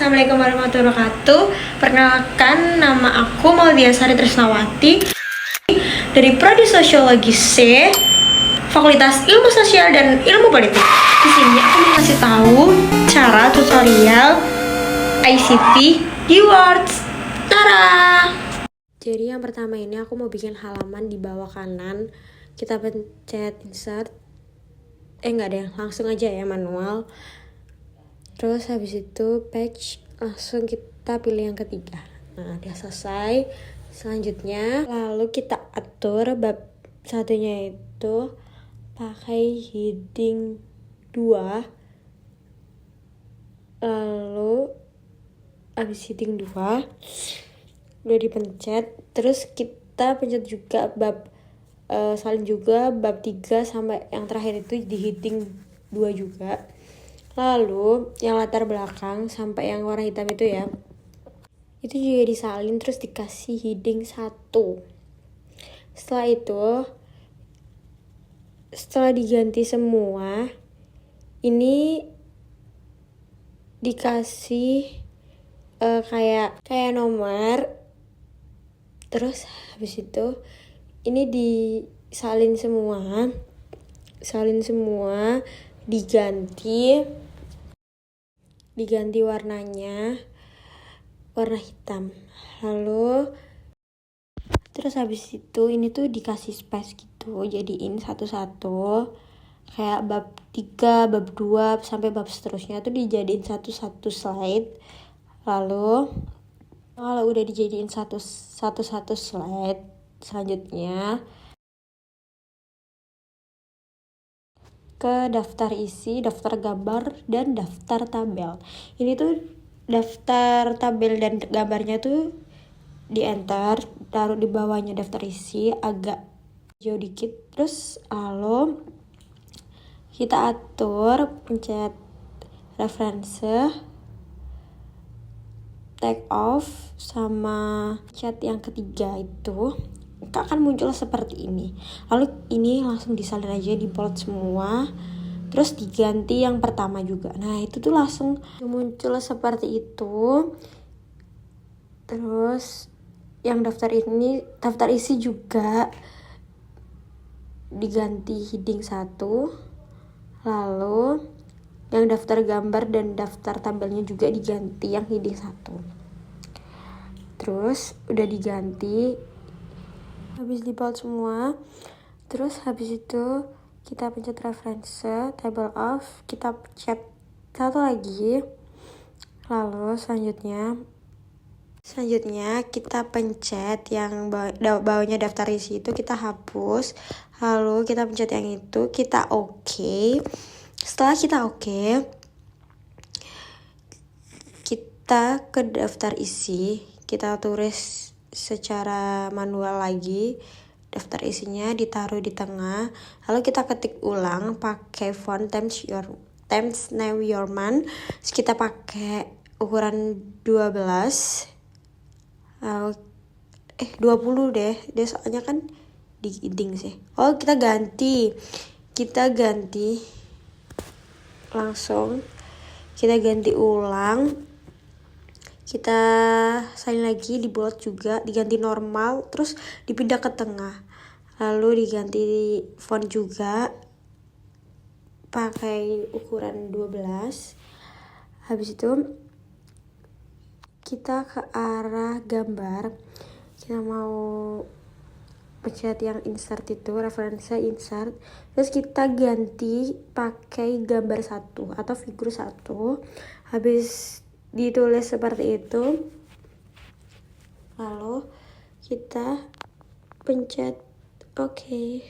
Assalamualaikum warahmatullahi wabarakatuh. Perkenalkan, nama aku Maulia Sari Trisnawati dari Prodi Sosiologi C, Fakultas Ilmu Sosial dan Ilmu Politik. Di sini aku mau kasih tahu cara tutorial ICT di Word. Tara. Jadi yang pertama ini aku mau bikin halaman di bawah kanan. Kita pencet insert. Enggak deh, langsung aja ya manual. Terus habis itu page, langsung kita pilih yang ketiga. Nah, udah selesai. Selanjutnya, lalu kita atur bab satunya itu pakai heading 2. Lalu habis heading 2 udah dipencet, terus kita pencet juga bab salin juga bab 3 sampai yang terakhir itu di heading 2 juga. Lalu yang latar belakang sampai yang warna hitam itu ya, itu juga disalin terus dikasih heading 1. Setelah itu, setelah diganti semua, ini dikasih kayak nomor. Terus habis itu ini disalin semua, diganti warnanya warna hitam. Lalu terus habis itu ini tuh dikasih space gitu, jadiin satu-satu kayak bab 3, bab 2 sampai bab seterusnya tuh dijadiin satu-satu slide. Lalu kalau udah dijadiin satu-satu slide, selanjutnya ke daftar isi, daftar gambar, dan daftar tabel. Ini tuh daftar tabel dan gambarnya tuh di enter, taruh di bawahnya daftar isi agak jauh dikit. Terus lalu kita atur, pencet referensi, take off, sama chat yang ketiga itu akan muncul seperti ini. Lalu ini langsung disalin aja, di bold semua, terus diganti yang pertama juga. Nah itu tuh langsung muncul seperti itu. Terus yang daftar isi juga diganti heading 1. Lalu yang daftar gambar dan daftar tabelnya juga diganti yang heading 1. Terus udah diganti, habis di bold semua. Terus habis itu kita pencet referensi, table of, kita pencet satu lagi. Lalu selanjutnya kita pencet yang bawahnya daftar isi itu kita hapus. Lalu kita pencet yang itu, kita oke. Setelah kita oke, kita ke daftar isi, kita tulis secara manual lagi daftar isinya, ditaruh di tengah. Lalu kita ketik ulang pakai font Times New Roman. Terus kita pakai ukuran 12. Lalu 20 deh soalnya kan digiting sih. Kita ganti ulang. Kita salin lagi, di bold juga, diganti normal, terus dipindah ke tengah. Lalu diganti font juga pakai ukuran 12. Habis itu kita ke arah gambar. Kita mau pencet yang insert itu, referensi insert. Terus kita ganti pakai gambar 1 atau figur 1. Habis ditulis seperti itu, lalu kita pencet oke.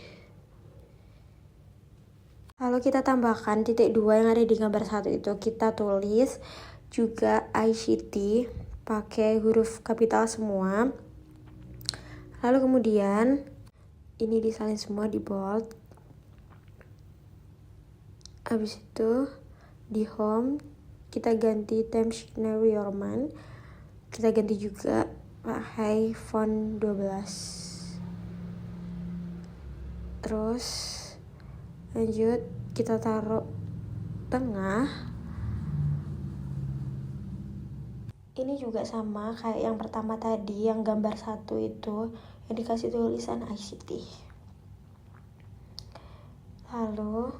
Lalu kita tambahkan titik 2 yang ada di gambar 1 itu, kita tulis juga ICT pakai huruf kapital semua. Lalu kemudian ini disalin semua, di bold. Habis itu di home kita ganti Times New Roman, kita ganti juga pakai font 12. Terus lanjut kita taruh tengah. Ini juga sama kayak yang pertama tadi, yang gambar satu itu yang dikasih tulisan ICT. Lalu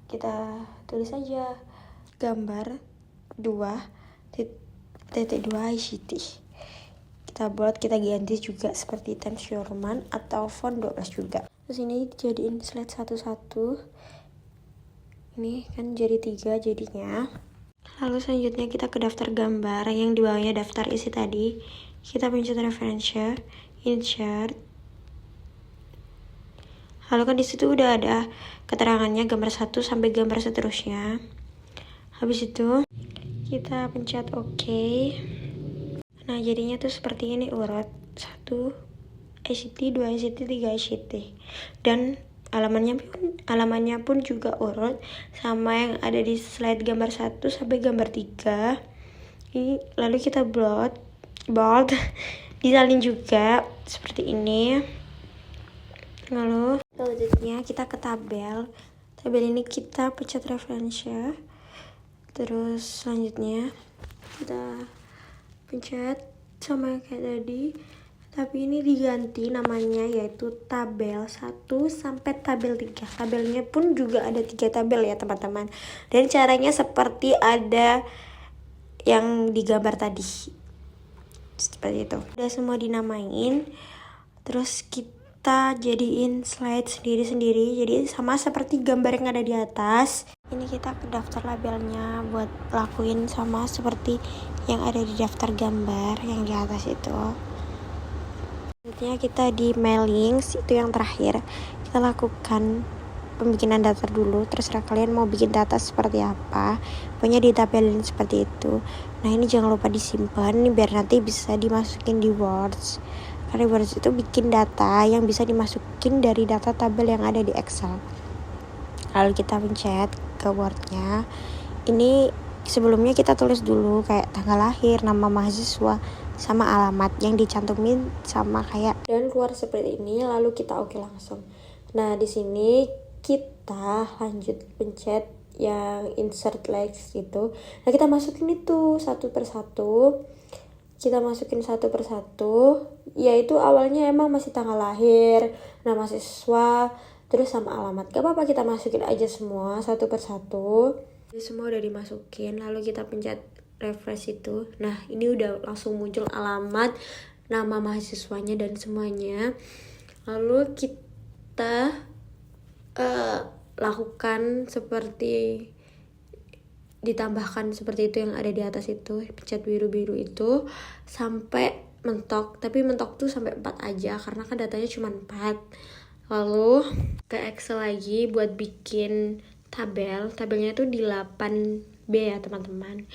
kita tulis aja gambar 2.2 ICT. Kita buat, kita ganti juga seperti Times New Roman atau font 12 juga. Terus ini jadiin slide satu-satu. Ini kan jadi 3 jadinya. Lalu selanjutnya kita ke daftar gambar yang di bawahnya daftar isi tadi. Kita pencet referensi, insert. Lalu kan di situ udah ada keterangannya gambar 1 sampai gambar seterusnya. Habis itu kita pencet OK. Nah, jadinya tuh seperti ini urut 1 ICT, 2 ICT, 3 ICT. Dan alamannya pun juga urut sama yang ada di slide gambar 1 sampai gambar 3. Ini lalu kita bold disalin juga seperti ini. Lalu selanjutnya kita ke tabel ini kita pencet referensi. Terus selanjutnya kita pencet sama kayak tadi, tapi ini diganti namanya yaitu tabel 1 sampai tabel 3. Tabelnya pun juga ada 3 tabel ya teman-teman. Dan caranya seperti ada yang digambar tadi. Seperti itu. Udah semua dinamain. Terus kita jadiin slide sendiri-sendiri. Jadi sama seperti gambar yang ada di atas. Ini kita ke daftar labelnya buat lakuin sama seperti yang ada di daftar gambar yang di atas itu. Selanjutnya kita di mailing, itu yang terakhir. Kita lakukan pembikinan data dulu, terserah kalian mau bikin data seperti apa. Pokoknya ditabelin seperti itu. Nah, ini jangan lupa disimpan biar nanti bisa dimasukin di Words. Karena Words itu bikin data yang bisa dimasukin dari data tabel yang ada di Excel. Lalu kita pencet ke Word-nya. Ini sebelumnya kita tulis dulu kayak tanggal lahir, nama mahasiswa, sama alamat yang dicantumin sama kayak, dan keluar seperti ini. Lalu kita oke langsung. Nah, di sini kita lanjut pencet yang insert likes gitu. Nah, kita masukin itu satu persatu. Kita masukin satu persatu, yaitu awalnya emang masih tanggal lahir, nama mahasiswa, terus sama alamat. Gak apa-apa, kita masukin aja semua satu persatu. Ini semua udah dimasukin, lalu kita pencet refresh itu. Nah, ini udah langsung muncul alamat, nama mahasiswanya dan semuanya. Lalu kita lakukan seperti ditambahkan seperti itu yang ada di atas itu, pencet biru-biru itu sampai mentok. Tapi mentok tuh sampai 4 aja karena kan datanya cuma 4. Lalu ke Excel lagi buat bikin tabelnya itu di 8B ya teman-teman.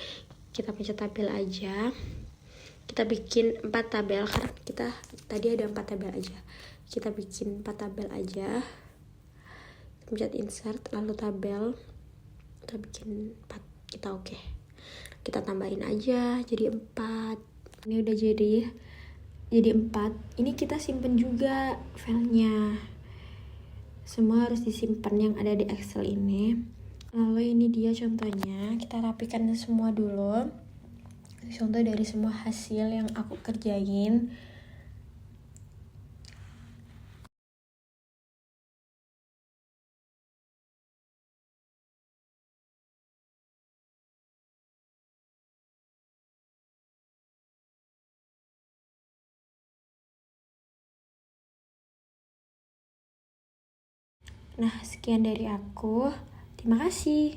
Kita pencet tabel aja. Kita bikin 4 tabel karena kita tadi ada 4 tabel aja. Kita bikin 4 tabel aja. Pencet insert lalu tabel. Kita bikin 4. Kita oke. Kita tambahin aja jadi 4. Ini udah jadi 4. Ini kita simpen juga filenya. Semua harus disimpan yang ada di Excel ini. Lalu ini dia contohnya. Kita rapikan semua dulu. Contoh dari semua hasil yang aku kerjain. Nah, sekian dari aku. Terima kasih.